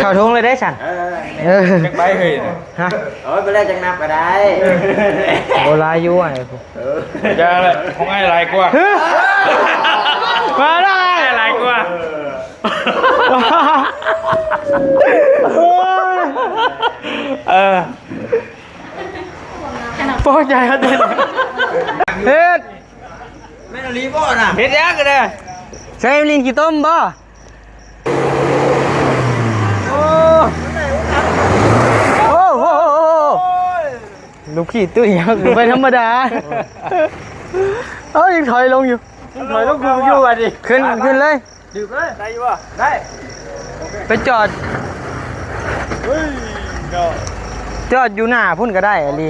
เข้าทงเลยได้ฉันจังไปเฮ้ยฮะโอ้ยไปเล่นจังนับก็ได้โบราณยุ่งจะอะไรของไอ้ไรกว่ามาได้อะไรกว่าโป๊ะใจเขาเต้นเฮ็ดไม่ต้องรีบบ่น่ะเฮ็ดยังกันเลยใช้ลินกี่ต้มบ่โอ้โหลูกขี้ตุ้ยยังไปธรรมดายังถอยลงอยู่ถอยลูกกูอยู่อ่ะดิขึ้นเลยดื่มเลยได้อยู่ป่ะได้ไปจอดอยู่หน้าพุ่นก็ได้อะลี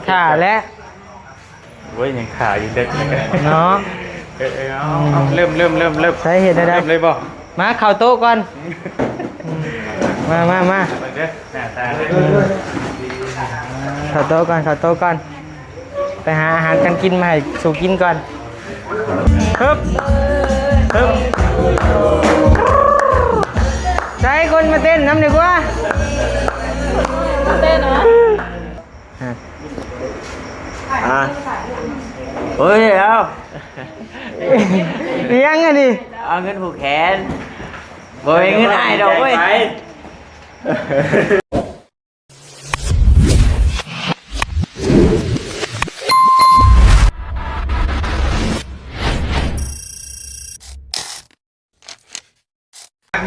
ขาและเว้ยยังขาอยู่เด็กเนาะเริ่มใช้เหตุได้เลยบ่มาเข่าโต๊ะก่อนมาเข่าโต๊ะก่อนไปหาอาหารกันกินมาให้สู่กินก่อนฮึบใช้คนมาเต้นน้ำดีกว่าเต้นนะเฮ้ยเอายังไงดิเอาเงินผูกแขนบ่เป็นเงินอ้ายดอกเว้ย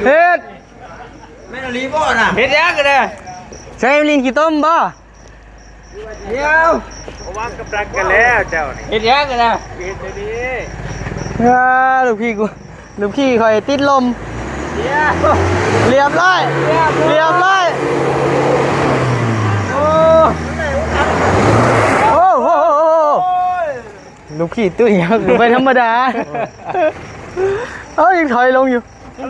เฮ็ดไม่ต้องรีบบ่น่ะเฮ็ดยังกันเลยใช้ลินกี่ต้มบ่เดี๋ยววางกำลังกันแล้วเจ้านี่เฮ็ดยังกันเลยเฮ็ดตัวนี้ลูกพี่คอยติดลมเรียบร้อยโอ้โหลูกพี่ตุ้ยยังไปธรรมดายังถอยลงอยู่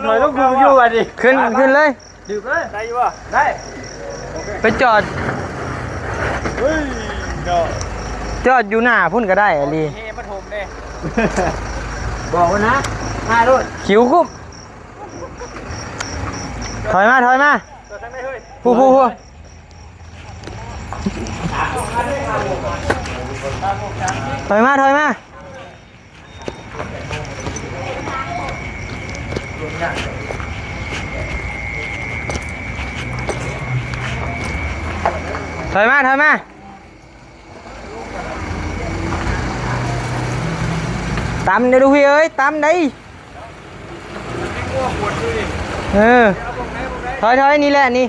ถอยลูกกูอยู่อ่ะดิขึ้นเลยดื่มเลยได้อยู่ป่ะได้ไปจอดอยู่หน้าพุ่นก็ได้อะลีเฮ้มาถมเด้บอกว่านะมาด้วยคิวคุบถอยมาผู้ถอยมาถอยมาตำเดี๋ยวดูพี่เอ้ยตำดิถอยนี่แหละนี่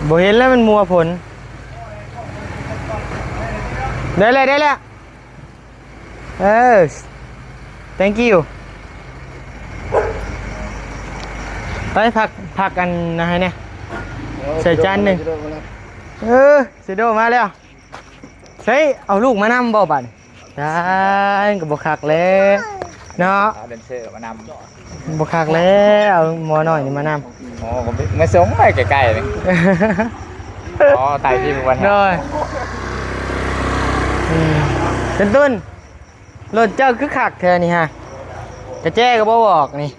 บ่เห็นแล้วมันมัวผลได้แล้วthank you ไปผักกันนะฮะเนี่ยใส่จานหนึ่งเสด็จมาแล้วใช่เอาลูกมานำบ่บัดได้กับบคักแล้วเนาะเอาเดนเซอร์มานำบคักแล้วเอาหมอหน่อยนี่มานำผมไม่สงไปใกล้ๆเลยตายที่วันด้วยเป็นต้นรถเจ้าคือขักแค่นี้ฮะกระแจก็บอกนี่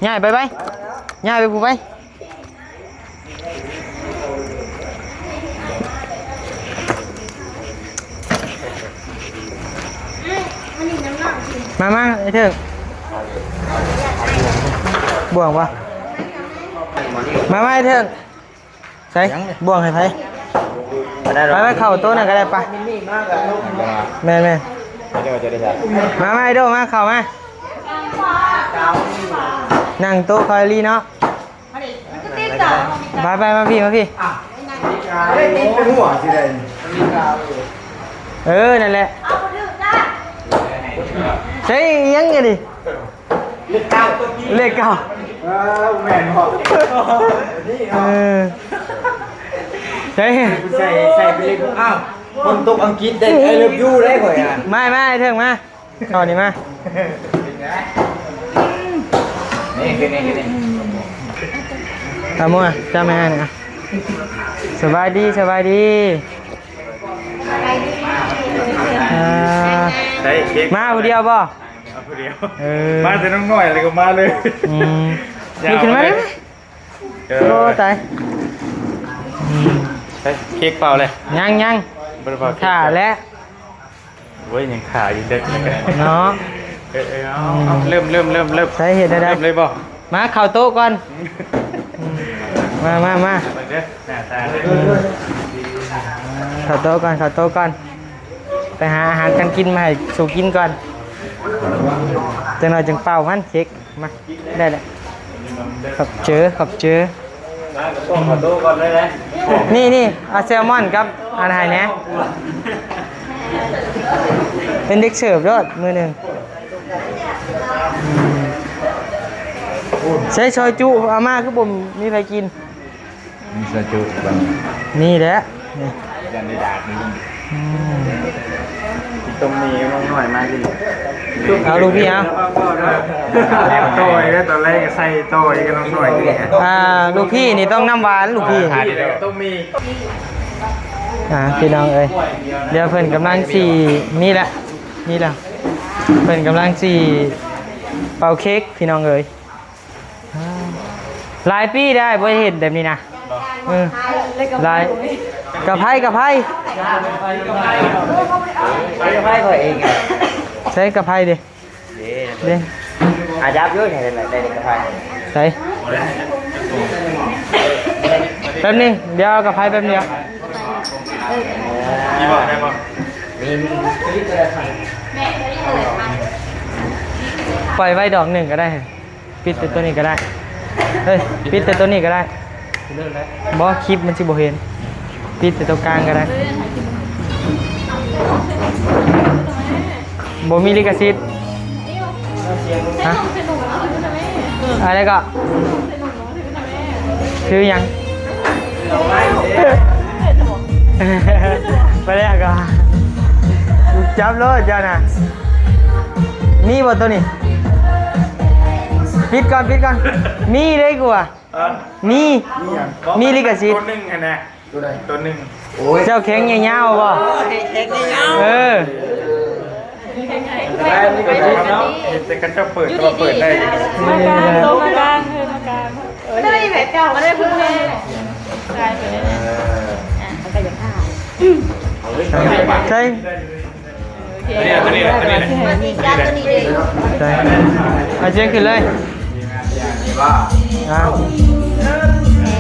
ง่ายไปผู้ไปมาไอ้เถิงบ่วงปะมาไอ้เถิงใส่บ่วงให้ไผไปเข่าโต๊ะนั่นก็ได้ปะแม่มาไอ้โดมาเข่ามานั่งโต๊ะคอยรีเนาะไปมาพี่นั่นแหละใช่ยังไงดิเลขเก้าแม่นพอใช่ไปเลยอ้าวคนตกอังกฤษได้ไอ้เลิฟยูได้ก่อนอ่ะไม่เถิงมาตอนนี้มานี่ ตามัวจ้าแม่นะสบายดีสบายดีได้เค้ก มาผู้เดียวบ่ ผู้เดียว มา แต่น้องน้อยอะไรก็มาเลย มีขึ้นมาได้ไหมโอ้ตาย เค้กเปล่าเลย ยังขาแล้ว เว้ยยังขาอยู่เด็กเลย เนาะ เริ่มใช้เหตุได้ เริ่มเลยบ่ มาเข่าโต๊ะก่อนมา มาเด้อหน้าตาเลย เข่าโต๊ะก่อนไปหาอาหารกันกินมาให้สู่กินก่อนจังหน่อยจังเป่ามันเค้กมาได้แล้วขอบเจอ ขอโทษก่อนเลยนะ นี่เอาแซลมอนครับอาหารเนี้ยเป็นเด็กเสิร์ฟรอดมือหนึ่งใช้ซอยจุอาม่าคือผมมีใครกิน มีซาจูบ้าง นี่แหละนี่ ยันได้ดาดนี่ตรงนี้น้องน้อยมากิน เอาลูกพี่เอา โต้ยก็ตอนแรกใส่โต้ยก็น้องน้อยกิน ลูกพี่นี่ต้องน้ำหวานลูกพี่ ต้องมี พี่น้องเอ้ยเดี๋ยวเพิ่นกำลังสี่นี่แหละเพิ่นกำลังสี่เป่าเค้กพี่น้องเอ้ยหลายปีได้บ่เห็นแบบนี้นะหลายกับไพ่ข่อยเองไง ใช้กับไพ่ดิเด้ อาจับอยู่ไหนได้กระไพ ใส่แป๊บนึงเดี๋ยวเอากับไพ่แป๊บเดียว มีบ่ได้บ่ ปล่อยไว้ดอกหนึ่งก็ได้ปิดแต่ตัวนี้ก็ได้เฮ้ยปิดแต่ตัวนี้ก็ได้บอคลิปมันสิบ่เห็นปิดแต่ตัวกลางก็ได้บ่มีลิขสิทธิ์ฮะอะไรก็คือยังไปแล้วก็จับรถจ้าน่ะมีบ่ตัวนี้ปิดก่อนมีเลยกูอ่ะมีลิขสิทธิ์ ตัวหนึ่งอันนะตัวหนึ่ง เจ้าแข็งยาวๆบ่เออ แต่กันจะเปิดก็เปิดได้ มากลางไม่ได้แบบเก่าไม่ได้พึ่งแม่กลายเป็นมันก็ยังฆ่า ใช่ ตัวนี้ จ้าตัวนี้เลย ใช่เอาเช็คขึ้นเลย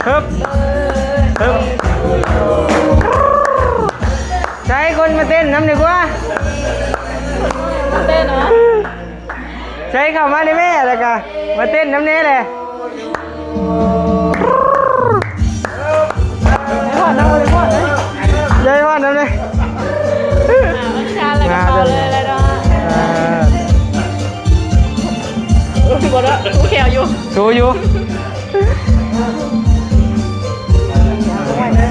ฮึบใช้คนมาเต้นน้ำดีกว่า เต้นเนาะ ใช้เข้ามาในแม่แล้วก็มาเต้นน้ำเนี้ยเลย พอดน้ำเลยพอดเลย ยายว่าน้ำเลย ชาอะไรก็พอเลยอะไรเนาะบดละกูแขวอยู่ ดูอยู่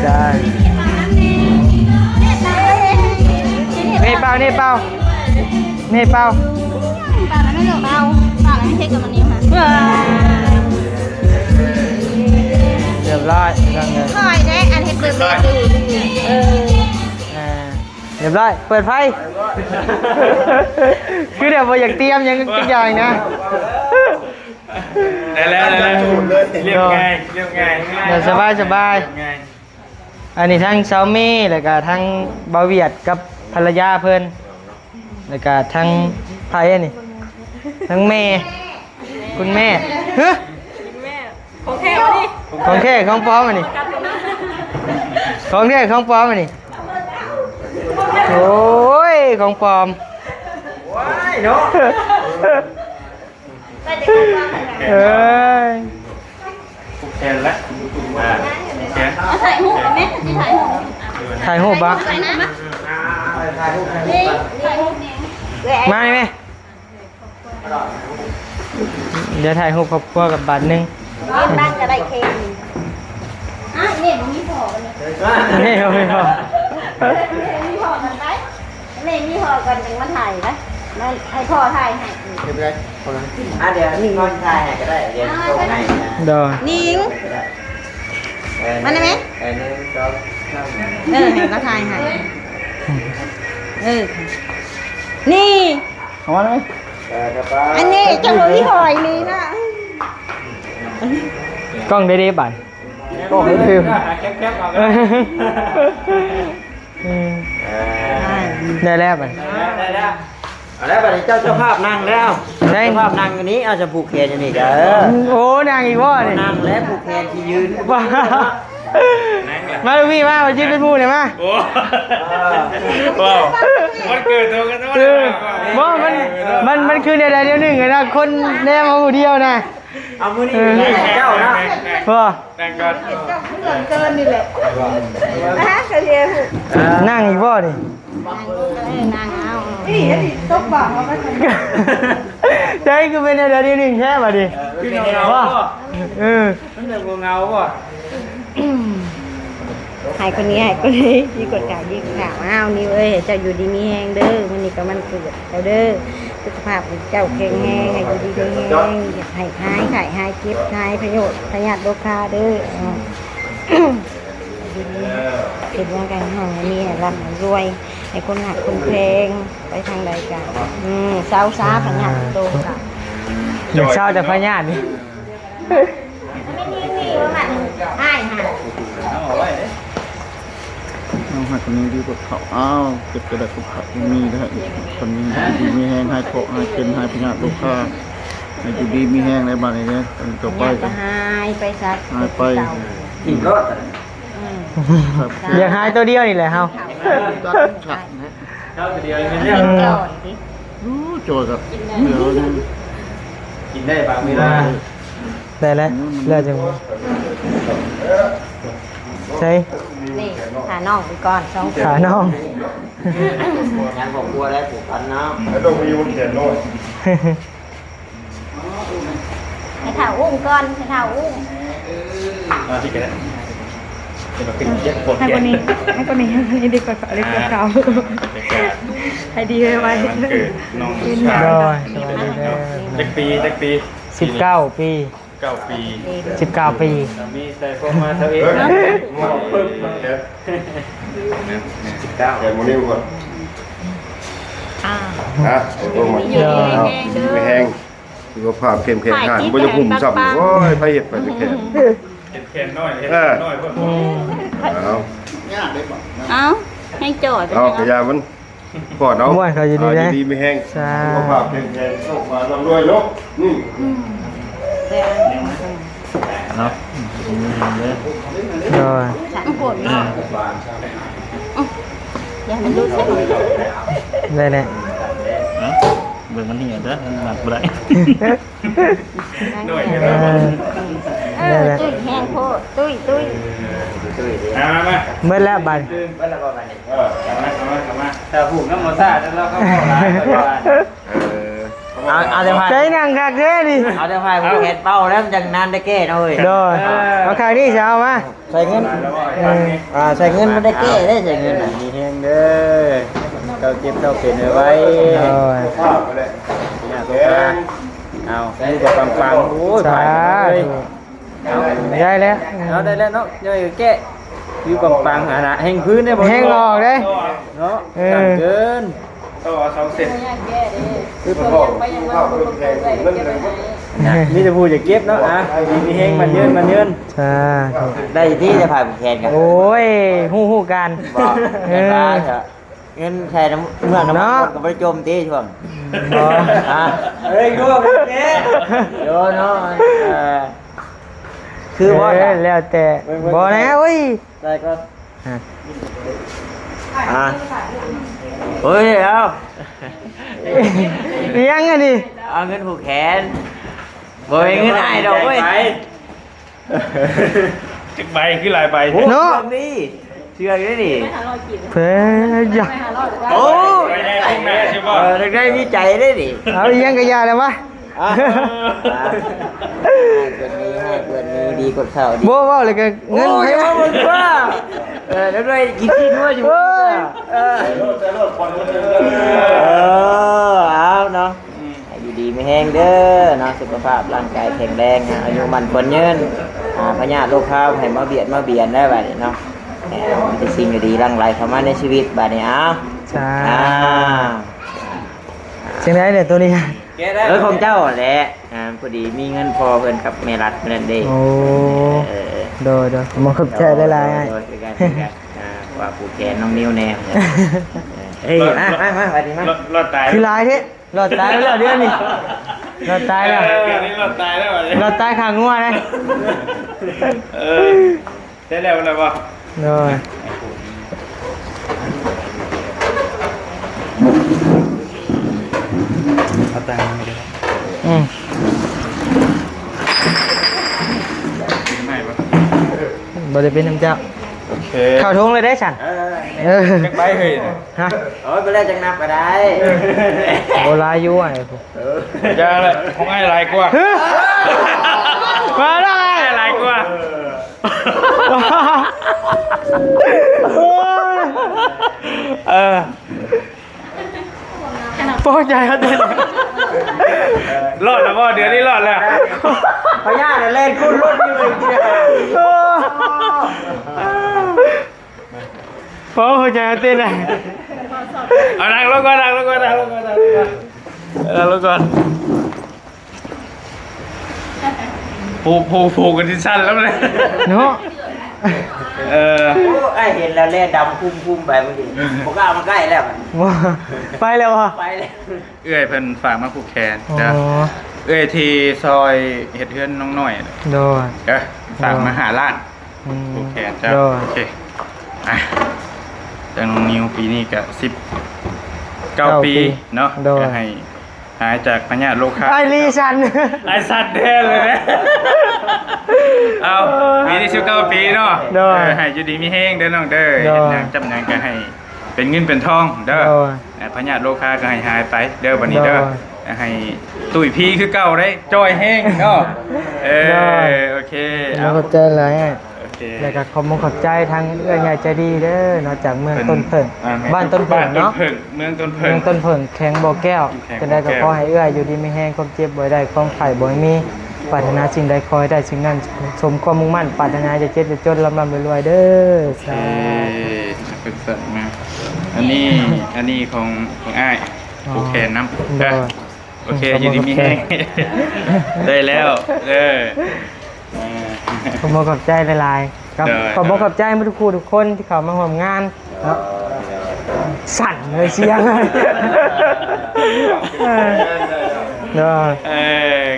ได้นี่เปล่า เปล่าแล้วไม่เลือกเปล่าแล้วไม่เช็คกับมันนี้ค่ะ เรียบร้อยยังไง คอยได้อันเห็ดเปิดเลยเรียบร้อยเปิดไฟคือเดี๋ยวอยากเตรียมยังทุกอย่างนะ ได้แล้วเรียบง่ายเดี๋ยวสบายอันนี้ทั้งเซามี่แล้วก็ทั้งบาเวียดกับภรรยาเพิ่นแล้วก็ทั้งไผ่อันนี้ทั้งแม่คุณแม่เฮ้ย ของแท้วะนี่ ของแท้ของปลอมอันนี้ของแท้ของปลอมอันนี้โอ้ยของปลอมเนาะเอ้ย แขนละแขน ถ่ายรูปไหมที่ถ่ายรูป ถ่ายรูปบ้าง ถ่ายนะนี่ มาไหมเดี๋ยวถ่ายรูปครอบครัวกับบาทหนึง ตั้งจะได้เค็มเนี่ยมันมีพอกันเนี่ย นี่เขาไม่พอ มีพอกันไปเนี่ยมีพอกันจังมาถ่ายนะนั่นให้พ่อถ่ายให้ เดี๋ยวนี่งอนชายก็ได้เดี๋ยวโชว์ให้ ดอ นิ่ง มันได้ไหม อันนี้ก็ข้าม เห็นก็ทายให้นี่ เอามาเลย อันนี้เจ้าหนุ่ยหอยนี่นะ กล้องได้ดีบัดกล้องได้ดีได้แล้วบัด ได้แล้วเอาแล้วบัดนี้เจ้าภาพนั่งแล้วเจ้าภาพนั่งอันนี้เอาจะผูกแขนอยู่นี่เด้อ โอ้นางอีกว่านี่ นั่งแล้วผูกแขนที่ยืน ว้ามาดูพี่มายืนเป็นหมู่หน่อยมา โอ้ว้าวมันเกิดตัวกันทั้ง คือว่ามันคือในใดเดียวหนึ่งนะคนแนมมาผู้เดียวนะ เอามือนี่เจ้านะ ว่า แต่งก่อน เกินนี่แหละนะกระเทียม นั่งอีกว่านี่ นางเอานี่ต้องบอกว่าไม่ทำ ใช่คือเป็นในใดเดียวหนึ่งแค่มาดิว่ามันจะเงาป่ะ ให้คนนี้ยี่กดกาวยี่ขาวอ้าวนี่เอ้ยเจ้าอยู่ดีมีแห้งเด้อมันนี่ก็มันเกิดเอาเด้อสุขภาพเจ้าแข็งแรงให้อยู่ดีมีแห้งอยากให้หายไข่หายเก็บหายประโยชน์ประหยัดโลคาเด้อเป็นยังไงห้องนี้ร่ำรวยให้คนหักคนเพลงไปทางใดกันเศร้าซาประหยัดโตค่ะ เช้าแต่พญาตินี่ ไม่นี่ว่ามันอ้ายค่ะ เอาให้คนนี้ดีกว่าเขาอ้าวเก็บกระดาษสุขะมีได้คนนี้ดีมีแห้งให้เคาะให้เป็นให้พญาลูกค้าให้อยู่ดีมีแห้งในบ้านนี้เนี่ยต่อไป จะหายไปซัก หายไป ขี่รถ ครับ อยากหายตัวเดียวนี่แหละเฮา จัดฉากนะ เท่าเดียวยัง เรื่องก่อนดิ โจทย์กับเดี๋ยวนี้ กินได้บางเวลา ได้แล้วเลิกจังใช่ นี่ขาน้องไปก่อนสอง ขาน้อง ยังบอกกลัวแล้วผูกพันน้ำ ให้เท้าอุ้มก่อนให้เท้าอุ้ม ที่กันจะมาขึ้นเจ็บปวด ให้คนนี้ดีกว่าเขาให้ดีไว้ มันเกิดน้องชาย โดยสวัสดีเด้อ จักปี19 ปี 9 ปี 19 ปี มีใส่พวกมาเท่าเองนะปึ๊บเดี๋ยว19 แกโมนิวก่อน ฮะโอ้โห เด้อ ไม่แห้งสุขภาพเข้มแข็งหันบ่จะหุ่มซ้ำโอ้ยไผเฮ็ดไปแข็ง เห็ดแคนน้อยเห็ดน้อยพวก อืม เอา เอาให้โจทย์ เอาขยามันปอดเอา ม่วนเขาอยู่ดีนะ ดีไม่แห้ง ใช่ สุขภาพเข้มแข็งโชคมาร่ำรวยเนาะนี่ เนาะ โดย ฉันปวดมากอย่ามันรู้สึก ได้แน่ เบิ่งมันนี่เด้อหนักบ่ได้ น้อย ได้แล้ว ตุ้ยแห้งโพดตุ้ย มา เมื่อแล้วบัด มาแต่ผูกน้ำมันซ่าแล้วก็เข้าร้าน เอาแต่พาย ใช้นางคักแท้ดิ เอาแต่พายผูกแขนเป้าแล้วมันจังนานได้แก้นะเว้ย โดยเอาคางนี้เช้ามา ใส่เงินใส่เงินมันได้แก้ได้ใส่เงินอ่ะมีแห้งเด้อเจ้าเจ็บเจ้าเป็นไว้ โดย เนี่ยตัวกลางเอานี่ก็ปังๆโอ้ย สา ผ่านเลย ธุได้แล้ว เอาได้แล้วเนาะย่อยแก้อยู่ปังๆหานะแห้งพื้นได้บ่ แห้งออกเด้ เนาะสั่นเกิน ต่อ2เซน คือพ่อข้าวเพิ่มแข็งนั่นเลย มีแต่ผู้จะเก็บเนาะอ่ะมีแห้งมันยืน สาธุ ได้ที่จะผ่านแขนกัน โอ้ยฮู้กัน บอก เอ เงิน อ ตาเถอะเงินแช่น้ำเมื่อน้ำมันก็ไปจมตีช่วง บ่ อ่ะเฮ้ยกูเจ๊โยเนาะคือว่า เแล้วแต่บ่นะโอ้ย ได้ก็เฮ้ยเอา ยังไงดิ เอาเงินผูกแขนบ่เป็นเงินอ้ายดอกเว้ย จักใบคือหลายใบ เนาะ เชื่อได้ดิ เพิ่นอย่า โอ้ ไปได้พวกแม่ใช่ป่ะ ได้มีใจได้ดิ เอาอีหยังก็อย่าแล้ววะ เกินนี้ดีกว่าเท่าดี บ่เว้าเลยก็เงิน โอ้ย ให้ ว่ามึงว่าแล้วด้วยกินที่ด้วยอยู่เอาเนาะอยู่ดีไม่แห้งเด้อเนาะสุขภาพร่างกายแข็งแรงอายุมันควรยืน พญาโลคาให้มาเบียดได้บัดนี้เนาะมันเป็นสิ่งดีๆหลั่งไหลเข้ามาในชีวิตบัดนี้เอา ใช่จังได๋เนี่ยตัวนี้ ของเจ้าแหละพอดีมีเงินพอเพิ่นกับแม่รัฐนั่นเด้ โอ้โดยมาขอบใจหลายๆ โดยการว่าผู้แขนน้องนิ้วแน่เอ้ยมาบัดนี้มาร อดตาย คือหลายเด้รอดตายแล้วเดี๋ยวนี้รอดตายแล้ว เดี๋ยวนี้รอดตายแล้วบัดนี้ รอดตายข้างงัวเลย ได้แล้วนะบ่ โดยเอาตังค์ไม่ได้บ่ได้เป็นน้ำเจ้า โอเค เข้าทงเลยได้ฉัน จักใบเฮ้ย ฮะ โอ้ยไปแล้วจังนับก็ได้ โบราณอยู่ไอ้พวก จะอะไรของไอ้หลายกว่า มาได้ ไอ้หลายกว่า โป๊ะใจเขาเต้น รอดแล้วบ่เดือนนี้รอดแล้ว พญาเล่นคุณรถนี่เลยทีเดียว โป๊ะใจเขาเต้นเลย เอานั่งลงก่อนนั่งลงก่อนผูกกันที่สั้นแล้วเลย เนาะ ไอ้เห็นแล้วเล่นดำคุ้มไปเมื่อกี้ผมก็เอามาใกล้แล้ว ไปแล้ววะ ไปเลย เอื้อยเพิ่นฝากมาผูกแขน อ๋อ จ้ะเอื้อยที่ซอยเฮ็ดเฮือนน้องน้อย โดย ฝากมาหาล้าน ผูกแขนจ้ะ โดย โอเคอ่ะจังน้องนิวปีนี้ก็19 ปีเนาะ โดย ก็ให้หายจากพญาโลคา ไอรีชัน ไอ้สัตว์แท้เลยนะเอาปีที่19 ปีเนาะ โดย ให้อยู่ดีมีแห้งเด้อน้องเด้อ โดย เฮ็ดหยังจำหยังก็ให้เป็นเงินเป็นทองเด้อ โดย พญาโลคาก็ให้หายไปเด้อบัดนี้เด้อ โดย ให้ตุ้ยพี่คือเก่าได้จ้อยแห้งเนาะโดย โอเค แล้วขอบใจหลาย โอเค แล้วก็ขอบใจทางเอื้อใหญ่ใจดีเด้อนอกจากเมืองต้นเพิ่ง บ้านต้นเพิ่งเนาะ เมืองต้น เมื เพิ่ อง งต้นเพิ่งแข็งบ่อแก้ว แข็งบ่อแก้ว จะได้ก็ขอให้เอื้ออยู่ดีไม่แห้งความเจ็บบ่ได้ความไข้บ่ให้มีปรารถนาสิ่งใดขอให้ได้สิ่งนั้นสมความมุ่งมั่นปรารถนาจะเจ็บจะจนร่ำรวยเด้อสาธุ เป็นสัตว์มาอันนี้ของอ้ายผูกแขนน้ำ โดย โอเคอยู่ดีมีแห้งได้แล้วขอบใจหลายๆครับขอบใจทุกคู่ทุกคนที่เข้ามาร่วมงานเนาะสั่นเลยเสียงเลยเนาะ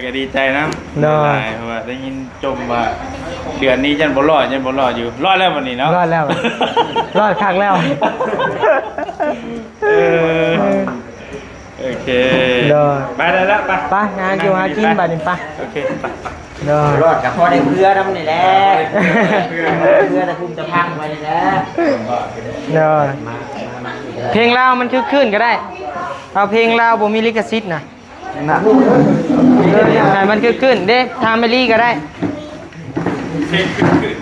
ก็ดีใจนะ เนาะ เพราะว่าได้ยินจมว่าเดือนนี้ยันบ่รอดอยู่รอดแล้ววันนี้เนาะ รอดแล้วรอดคักแล้ว โอเค เด้อ ไปได้แล้วไป ไปงานอยู่หากินบัดนี้ไป โอเคไป เด้อ รอดกับพอได้เพื่อทำนี่แหละเพื่อแต่คุ้มจะพังไปนี่แหละ เด้อเพลงลาวมันคือขึ้นก็ได้เอาเพลงลาวบ่มีลิขสิทธิ์นะให้มันคือขึ้นเด้ทำไม่ลีก็ได้ เพลงขึ้น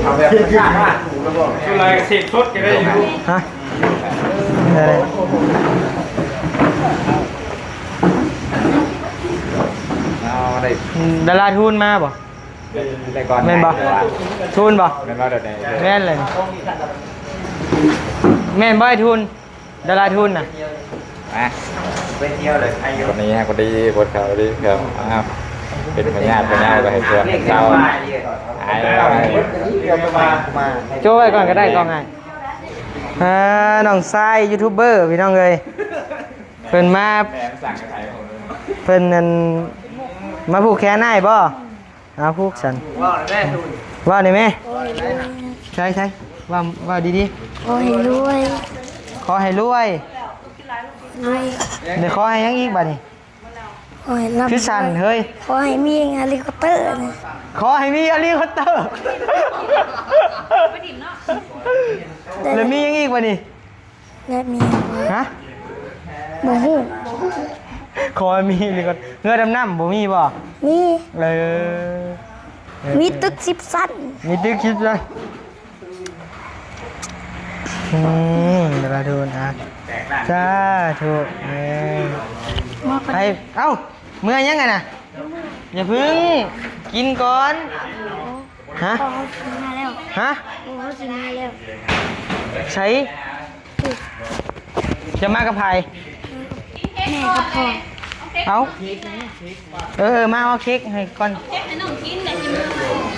เอาแบบชาติว่า คืออะไรเสกสดก็ได้อยู่ ฮะอะไร เอาได้ ดาราทุนมาบ่ ได้ก่อน แม่นบ่ทุนบ่ แม่นว่าเดี๋ยวไหน แม่นเลยแม่นบ่ไอ้ทุนดาราทุนน่ะ ไปเที่ยวเลยอายุ คนนี้ฮะคนดีบทเขาดีครับอ้าวเป็นพญาไปให้เพื่อนเราหายแล้ว โจ้ไว้ก่อนก็ได้ก่อนไงน้องทรายยูทูบเบอร์พี่น้องเลยเพิ่นมา แม่สั่งกระไทยผม เพิ่นนั่นมาผูกแขนให้บ่เอาผูกฉันว่าได้ไหมใช่ว่าดี โอ้ยรวย ๆขอให้รวย รวย เดี๋ยวขอให้ยังอีกบัดนี้ โอ้ยรับ คือสั่นเฮ้ย ขอให้มีเฮลิคอปเตอร์นะ ขอให้มีอลีคอปเตอร์แล้วมียังอีกบัดนี้ และมี ฮะ บ่ฮู้ ขอให้มีอลีคอปเตอร์เงือดำน้ำบ่มีบ่ มี เลย มีตึก10ชั้น มีตึกคิดเลยเวลาดูนะจ้าถูก ไปเอ้าเมื่อยังไงน่ะอย่าพึ่งกินก่อนฮะ พอเขากินมาแล้ว ฮะ พอเขากินมาแล้ว ใช้จะมากับใคร แม่กับพ่อ เอามาเอาเค้กให้ก่อน เค้กให้น้องกินได้กินมื้อ